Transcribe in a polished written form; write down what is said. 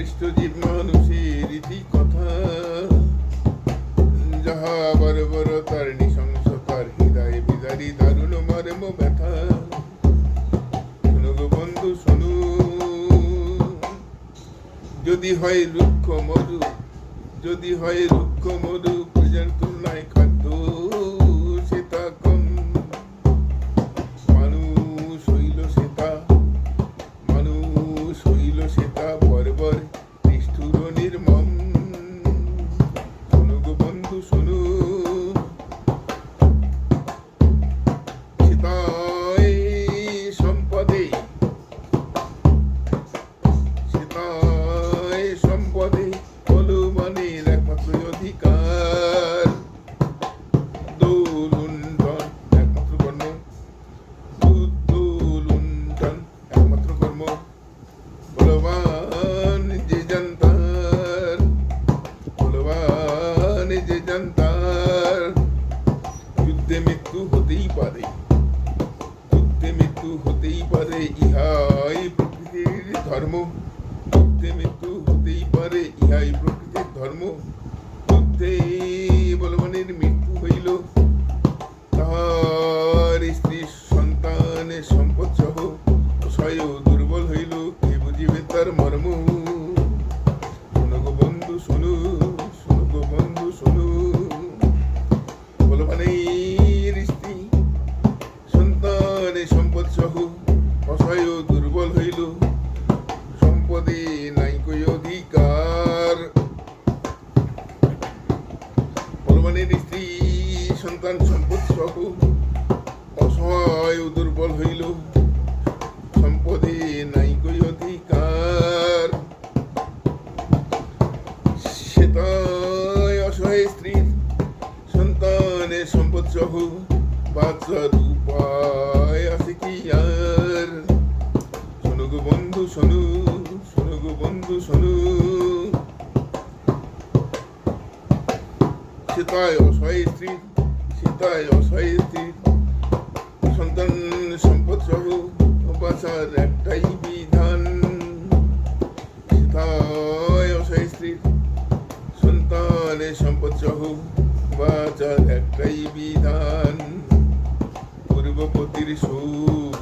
সৃষ্টজীব মানুষের ইতি কথা, যাহা বর্বরতার নৃশংসতার হৃদয় বিদারী দারুণ মর্ম ব্যথা। শোনো গো বন্ধু শোনো, যদি হয় রুক্ষ মধু, যদি হয় রুক্ষ মধু, পূজার তুলনায় খাদ্য সেটা কম। মানুষ হইল সেটা, মানুষ হইল সেটা বর্বর নিষ্ঠুর নির্মম। শোনো গো বন্ধু শোনো, সেটাই সম্পদে, সেটাই সম্পদে বলবানের একমাত্র অধিকার। দোলুণ্ঠন একমাত্র কর্ম, দোলুণ্ঠন একমাত্র কর্ম। বলবান যে জানতার, বলবান যে জানতার। যুদ্ধে মৃত্যু হতেই পারে, যুদ্ধে মৃত্যু হতেই পারে, ইহাই প্রকৃতির ধর্ম। যুদ্ধে মৃত্যু হতেই পারে, ইহাই প্রকৃতির ধর্ম। যুদ্ধে বলবানের মৃত্যু হইল, তাহার স্ত্রী সন্তানের সম্পদ সহ অসহায় দুর্বল হইল, কে বুঝিবে তার মর্ম। শোনো গো বন্ধু শোনো, শোনো গো বন্ধু শোনো, বলবানের স্ত্রী সন্তানের সম্পদ সহ অসহায় দুর্বল হইল, সম্পদে নাই কই অধিকার। বলবানের স্ত্রী সন্তান সম্পদ সহ অসহায় দুর্বল হইল, সম্পদে নাই কই অধিকার। সেটাই অসহায় স্ত্রীর সন্তানের সম্পদ সহ বাঁচার উপায় আছে কি আর। শোনো গো বন্ধু শোনো, শোনো গো বন্ধু শোনো, সেটাই অসহায় স্ত্রী, সেটাই অসহায় স্ত্রী সন্তান সম্পদ সহ বাঁচার একটাই বিধান। সেটাই অসহায় স্ত্রী সন্তানের সম্পদ সহ বাঁচার একটাই বিধান। পূর্বপতির সুখ